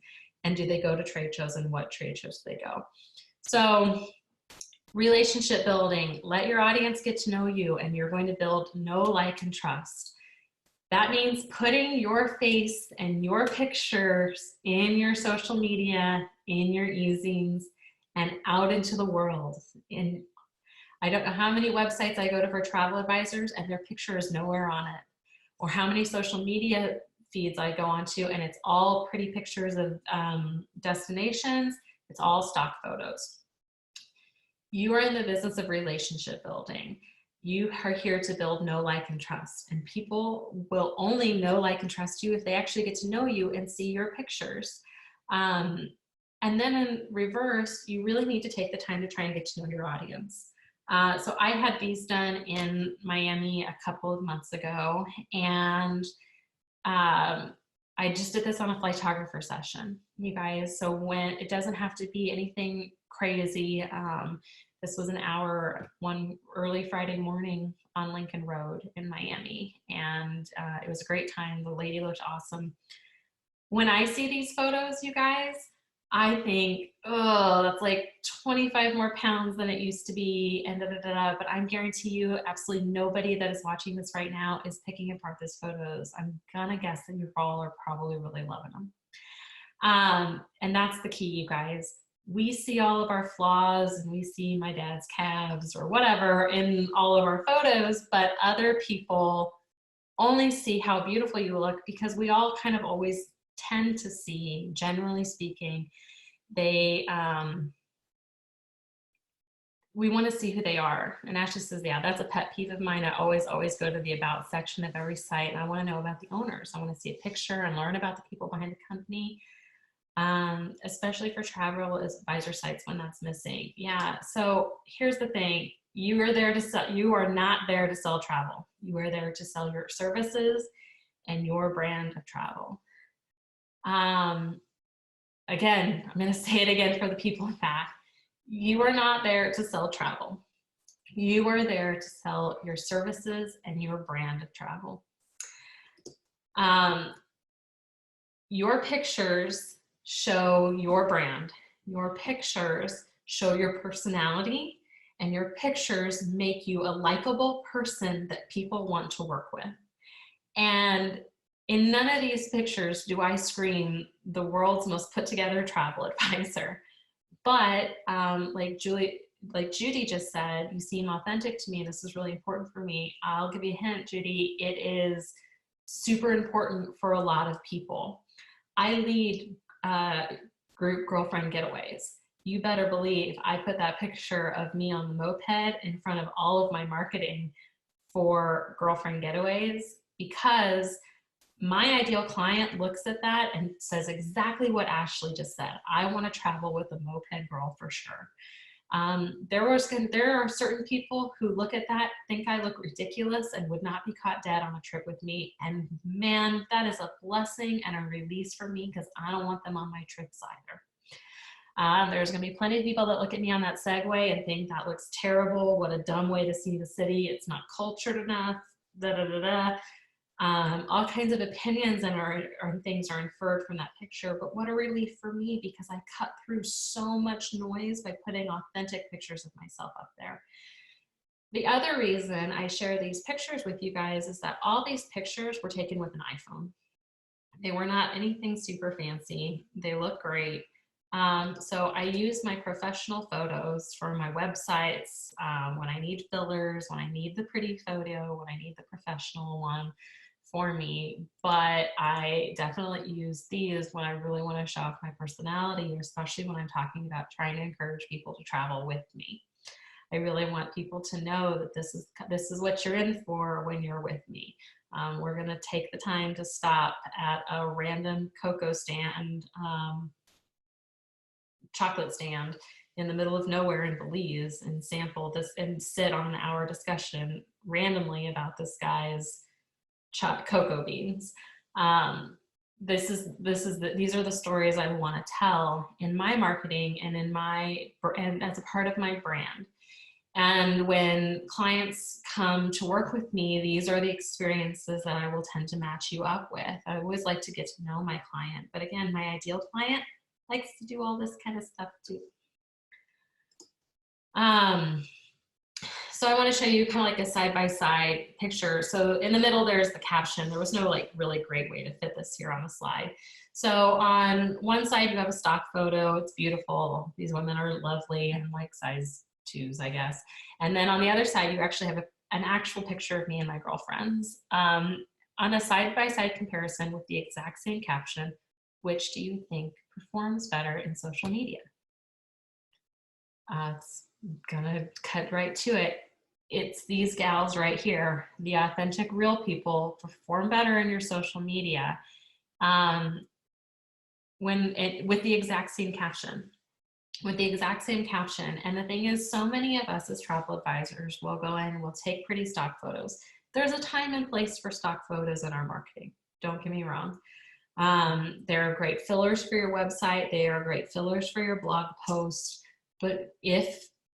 and do they go to trade shows and what trade shows do they go. So relationship building, let your audience get to know you, and you're going to build know, like, and trust. That means putting your face and your pictures in your social media, in your e-zines, and out into the world. And I don't know how many websites I go to for travel advisors and their picture is nowhere on it, or how many social media feeds I go onto and it's all pretty pictures of destinations. It's all stock photos. You are in the business of relationship building. You are here to build know, like, and trust. And people will only know, like, and trust you if they actually get to know you and see your pictures. And then in reverse, you really need to take the time to try and get to know your audience. So I had these done in Miami a couple of months ago, and I just did this on a photographer session, you guys. So when it doesn't have to be anything crazy. This was an hour one early Friday morning on Lincoln Road in Miami, and it was a great time. The lady looked awesome. When I see these photos, you guys, I think, oh, that's like 25 more pounds than it used to be, and but I guarantee you absolutely nobody that is watching this right now is picking apart these photos. I'm gonna guess that you all are probably really loving them. And that's the key, you guys. We see all of our flaws and we see my dad's calves or whatever in all of our photos, but other people only see how beautiful you look because we all kind of always tend to see, generally speaking, we want to see who they are. And Ashley says, yeah, that's a pet peeve of mine. I always go to the about section of every site and I want to know about the owners. I want to see a picture and learn about the people behind the company. Especially for travel advisor sites when that's missing. Yeah, so here's the thing. You are there to sell, you are not there to sell travel. You are there to sell your services and your brand of travel. Again, I'm going to say it again for the people in back. You are not there to sell travel. You are there to sell your services and your brand of travel. Your pictures show your brand. Your pictures show your personality, and your pictures make you a likable person that people want to work with. And in none of these pictures do I scream the world's most put together travel advisor. But like Judy just said, you seem authentic to me. This is really important for me. I'll give you a hint, Judy. It is super important for a lot of people. I lead group girlfriend getaways. You better believe I put that picture of me on the moped in front of all of my marketing for girlfriend getaways because my ideal client looks at that and says exactly what Ashley just said. I want to travel with a moped girl for sure. There are certain people who look at that, think I look ridiculous and would not be caught dead on a trip with me. And man, that is a blessing and a release for me because I don't want them on my trips either. There's going to be plenty of people that look at me on that Segway and think that looks terrible. What a dumb way to see the city. It's not cultured enough. All kinds of opinions and things are inferred from that picture, but what a relief for me because I cut through so much noise by putting authentic pictures of myself up there. The other reason I share these pictures with you guys is that all these pictures were taken with an iPhone. They were not anything super fancy. They look great. So I use my professional photos for my websites when I need fillers, when I need the pretty photo, when I need the professional one for me. But I definitely use these when I really want to show off my personality, especially when I'm talking about trying to encourage people to travel with me. I really want people to know that this is what you're in for when you're with me. We're going to take the time to stop at a random cocoa stand, chocolate stand in the middle of nowhere in Belize and sample this and sit on an hour discussion randomly about this guy's cocoa beans. These are the stories I want to tell in my marketing and and as a part of my brand. And when clients come to work with me, these are the experiences that I will tend to match you up with. I always like to get to know my client, but again, my ideal client likes to do all this kind of stuff too. So I want to show you kind of like a side-by-side picture. So in the middle, there's the caption. There was no like really great way to fit this here on the slide. So on one side, you have a stock photo. It's beautiful. These women are lovely and like size 2s, I guess. And then on the other side, you actually have an actual picture of me and my girlfriends. On a side-by-side comparison with the exact same caption, which do you think performs better in social media? It's gonna cut right to it. It's these gals right here. The authentic, real people perform better in your social media with the exact same caption. With the exact same caption. And the thing is, so many of us as travel advisors will go in and we'll take pretty stock photos. There's a time and place for stock photos in our marketing. Don't get me wrong. There are great fillers for your website. They are great fillers for your blog post. But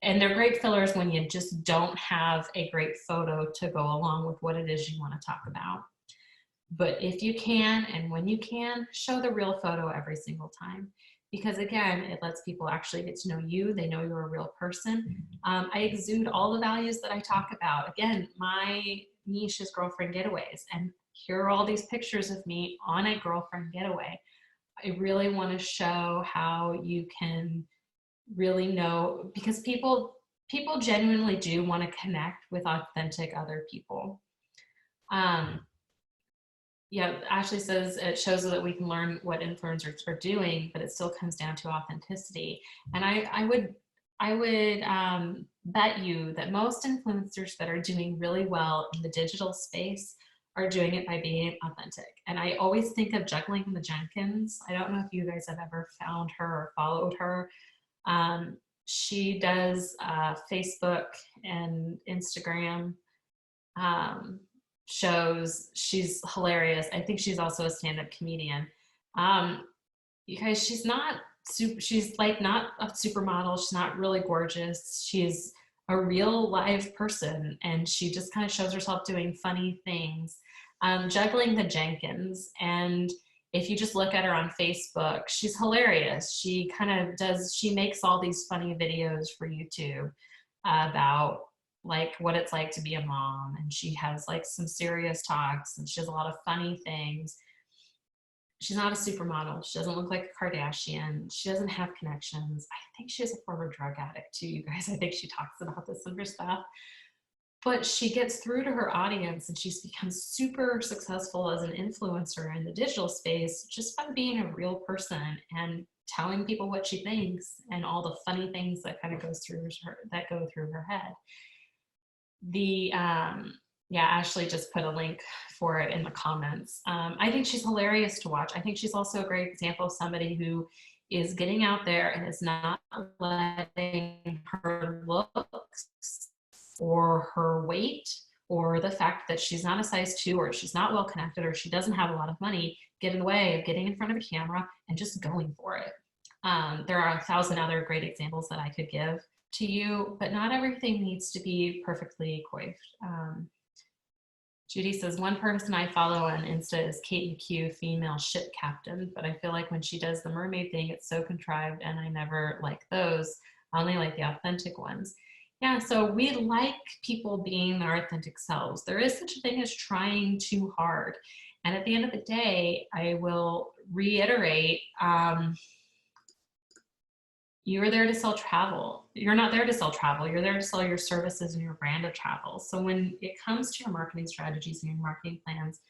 and they're great fillers when you just don't have a great photo to go along with what it is you want to talk about. But if you can, and when you can, show the real photo every single time. Because again, it lets people actually get to know you. They know you're a real person. I exude all the values that I talk about. Again, my niche is girlfriend getaways. And here are all these pictures of me on a girlfriend getaway. I really want to show how you can really know, because people genuinely do want to connect with authentic other people. Yeah, Ashley says it shows that we can learn what influencers are doing, but it still comes down to authenticity. And I would bet you that most influencers that are doing really well in the digital space are doing it by being authentic. And I always think of Juggling the Jenkins. I don't know if you guys have ever found her or followed her. She does Facebook and Instagram shows. She's hilarious. I think she's also a stand-up comedian. You guys, she's like not a supermodel. She's not really gorgeous. She's a real live person, and she just kind of shows herself doing funny things. Juggling the Jenkins, and if you just look at her on Facebook, she's hilarious. She makes all these funny videos for YouTube about like what it's like to be a mom, and she has like some serious talks, and she has a lot of funny things. She's not a supermodel. She doesn't look like a Kardashian. She doesn't have connections. I think she's a former drug addict too, you guys. I think she talks about this in her stuff. But she gets through to her audience, and she's become super successful as an influencer in the digital space just by being a real person and telling people what she thinks and all the funny things that kind of go through her head. Ashley just put a link for it in the comments. I think she's hilarious to watch. I think she's also a great example of somebody who is getting out there and is not letting her looks or her weight or the fact that she's not a size 2 or she's not well connected or she doesn't have a lot of money get in the way of getting in front of a camera and just going for it. There are 1,000 other great examples that I could give to you, but not everything needs to be perfectly coiffed. Judy says, one person I follow on Insta is Kate McHugh, female ship captain, but I feel like when she does the mermaid thing, it's so contrived and I never like those. I only like the authentic ones. Yeah, so we like people being their authentic selves. There is such a thing as trying too hard. And at the end of the day, I will reiterate, you're there to sell travel. You're not there to sell travel. You're there to sell your services and your brand of travel. So when it comes to your marketing strategies and your marketing plans,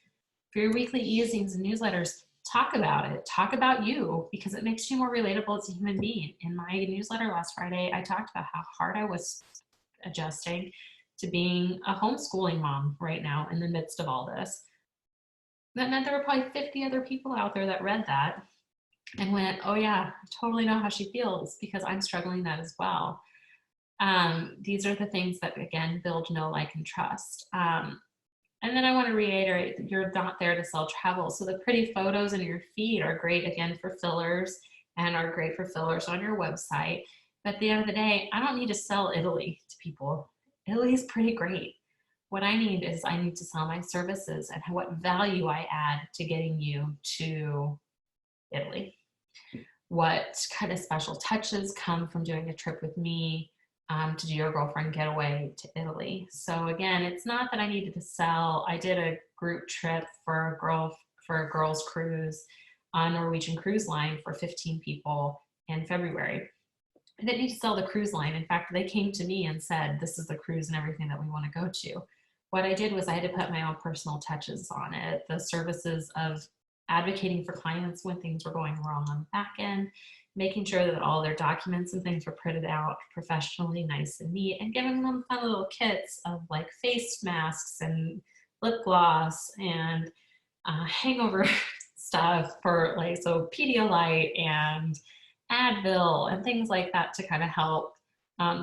for your weekly e-zines and newsletters, talk about it. Talk about you, because it makes you more relatable as a human being. In my newsletter last Friday, I talked about how hard I was adjusting to being a homeschooling mom right now in the midst of all this. That meant there were probably 50 other people out there that read that and went, oh yeah, I totally know how she feels, because I'm struggling that as well. These are the things that, again, build know, like, and trust. And then I want to reiterate that you're not there to sell travel. So the pretty photos in your feed are great, again, for fillers, and are great for fillers on your website. But at the end of the day, I don't need to sell Italy to people. Italy's pretty great. What I need is I need to sell my services and what value I add to getting you to Italy. What kind of special touches come from doing a trip with me to do your girlfriend getaway to Italy. So again, it's not that I needed to sell. I did a group trip for a girls cruise on Norwegian Cruise Line for 15 people in February. I didn't need to sell the cruise line. In fact, they came to me and said, this is the cruise and everything that we want to go to. What I did was I had to put my own personal touches on it. The services of advocating for clients when things were going wrong on the back end, making sure that all their documents and things were printed out professionally, nice and neat, and giving them fun little kits of like face masks and lip gloss and hangover stuff for like, so Pedialyte and Advil and things like that to kind of help.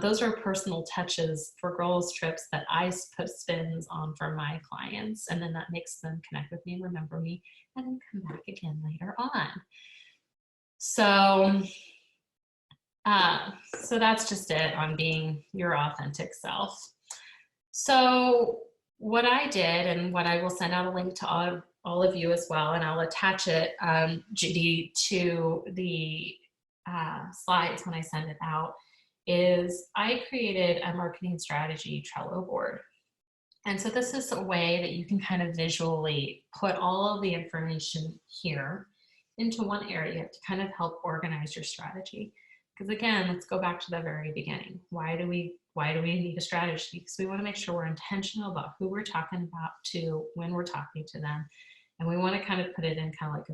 Those are personal touches for girls trips that I put spins on for my clients, and then that makes them connect with me and remember me and then come back again later on. So so that's just it on being your authentic self. So what I did, and what I will send out a link to all of you as well, and I'll attach it, Judy, to the slides when I send it out, is I created a marketing strategy Trello board. And so this is a way that you can kind of visually put all of the information here into one area to kind of help organize your strategy. Because again, let's go back to the very beginning. Why do we need a strategy? Because we want to make sure we're intentional about who we're talking about to, when we're talking to them. And we want to kind of put it in kind of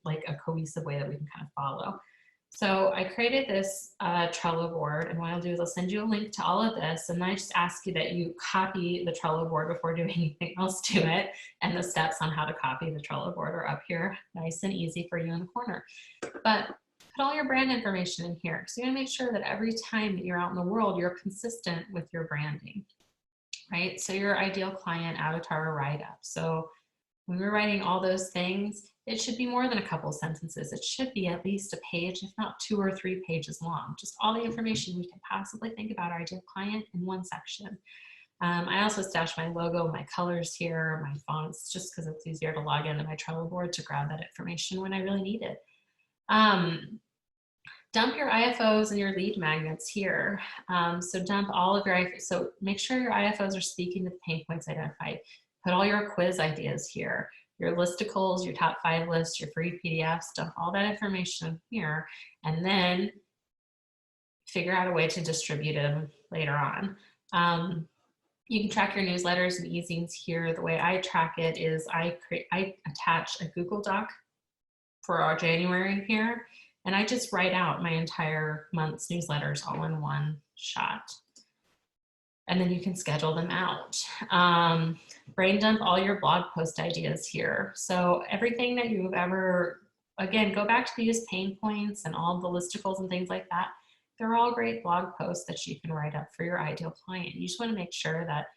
like a cohesive way that we can kind of follow. So I created this Trello board, and what I'll do is I'll send you a link to all of this, and I just ask you that you copy the Trello board before doing anything else to it, and the steps on how to copy the Trello board are up here, nice and easy for you in the corner. But put all your brand information in here. So you want to make sure that every time that you're out in the world, you're consistent with your branding, right? So your ideal client avatar write-up. So when we're writing all those things, it should be more than a couple sentences. It should be at least a page, if not 2 or 3 pages long. Just all the information we can possibly think about our ideal client in one section. I also stashed my logo, my colors here, my fonts, just because it's easier to log into my Trello board to grab that information when I really need it. Dump your IFOs and your lead magnets here. So dump all of your IFOs. So make sure your IFOs are speaking to the pain points identified. Put all your quiz ideas here, your listicles, your top 5 lists, your free PDFs, dump all that information here, and then figure out a way to distribute them later on. You can track your newsletters and e-zines here. The way I track it is I attach a Google Doc for our January here, and I just write out my entire month's newsletters all in one shot. And then you can schedule them out. Brain dump all your blog post ideas here. So everything that you've ever, again, go back to these pain points and all the listicles and things like that. They're all great blog posts that you can write up for your ideal client. You just want to make sure that,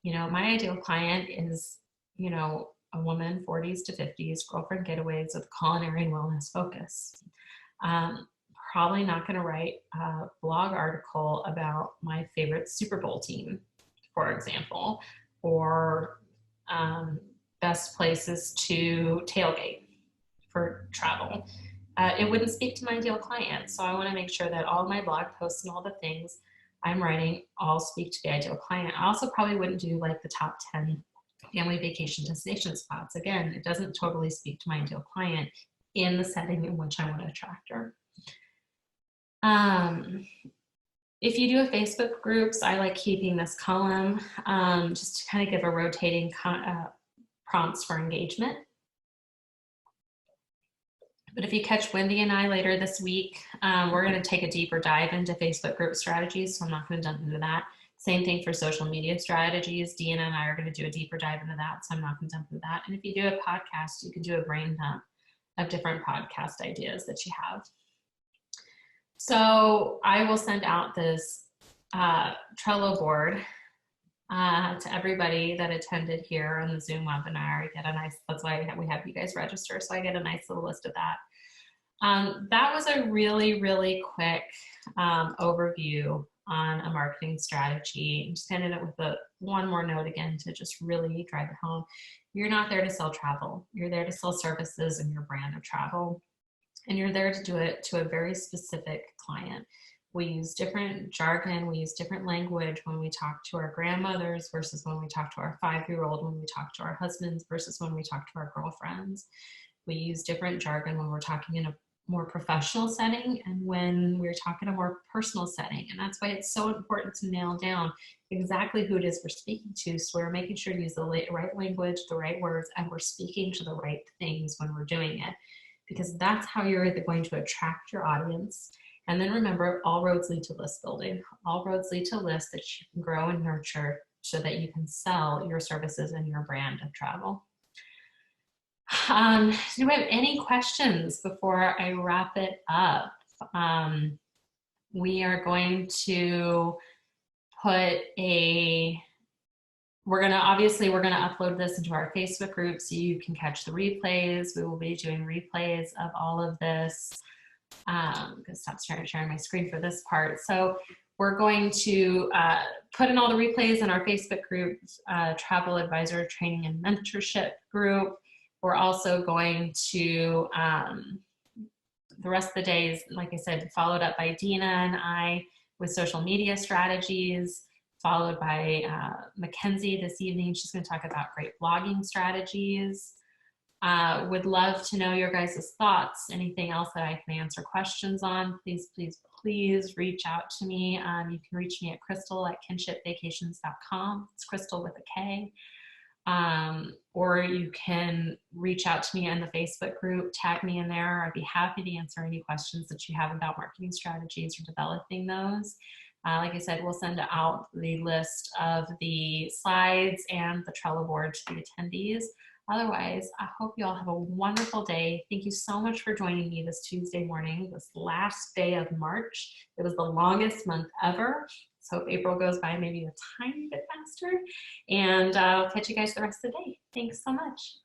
you know, my ideal client is, you know, a woman, 40s to 50s, girlfriend getaways with culinary and wellness focus. Probably not going to write a blog article about my favorite Super Bowl team, for example, or best places to tailgate for travel. It wouldn't speak to my ideal client. So I want to make sure that all my blog posts and all the things I'm writing all speak to the ideal client. I also probably wouldn't do like the top 10 family vacation destination spots. Again, it doesn't totally speak to my ideal client in the setting in which I want to attract her. If you do a Facebook groups, I like keeping this column just to kind of give a rotating prompts for engagement. But if you catch Wendy and I later this week, we're going to take a deeper dive into Facebook group strategies, so I'm not going to jump into that. Same thing for social media strategies. Deanna and I are going to do a deeper dive into that, so I'm not going to jump into that. And if you do a podcast, you can do a brain dump of different podcast ideas that you have. So I will send out this Trello board to everybody that attended here on the Zoom webinar. I get a nice, that's why we have you guys register, so I get a nice little list of that. That was a really, really quick overview on a marketing strategy. I'm just ended it with one more note again to just really drive it home. You're not there to sell travel. You're there to sell services and your brand of travel. And you're there to do it to a very specific client. We use different jargon, we use different language when we talk to our grandmothers versus when we talk to our 5-year-old, when we talk to our husbands versus when we talk to our girlfriends. We use different jargon when we're talking in a more professional setting and when we're talking a more personal setting. And that's why it's so important to nail down exactly who it is we're speaking to. So we're making sure to use the right language, the right words, and we're speaking to the right things when we're doing it, because that's how you're going to attract your audience. And then remember, all roads lead to list building. All roads lead to lists that you can grow and nurture so that you can sell your services and your brand of travel. Do we have any questions before I wrap it up? We are going to put we're going to upload this into our Facebook group so you can catch the replays. We will be doing replays of all of this. I'm going to stop sharing my screen for this part. So we're going to put in all the replays in our Facebook group, Travel Advisor Training and Mentorship group. We're also going to, the rest of the days, like I said, followed up by Dina and I with social media strategies, followed by Mackenzie this evening. She's going to talk about great blogging strategies. Would love to know your guys' thoughts. Anything else that I can answer questions on, please, please, please reach out to me. You can reach me at krystal@kinshipvacations.com. It's Krystal with a K. Or you can reach out to me in the Facebook group, tag me in there. I'd be happy to answer any questions that you have about marketing strategies or developing those. Like I said, we'll send out the list of the slides and the Trello board to the attendees. Otherwise, I hope you all have a wonderful day. Thank you so much for joining me this Tuesday morning, this last day of March. It was the longest month ever. So hope April goes by maybe a tiny bit faster. And I'll catch you guys the rest of the day. Thanks so much.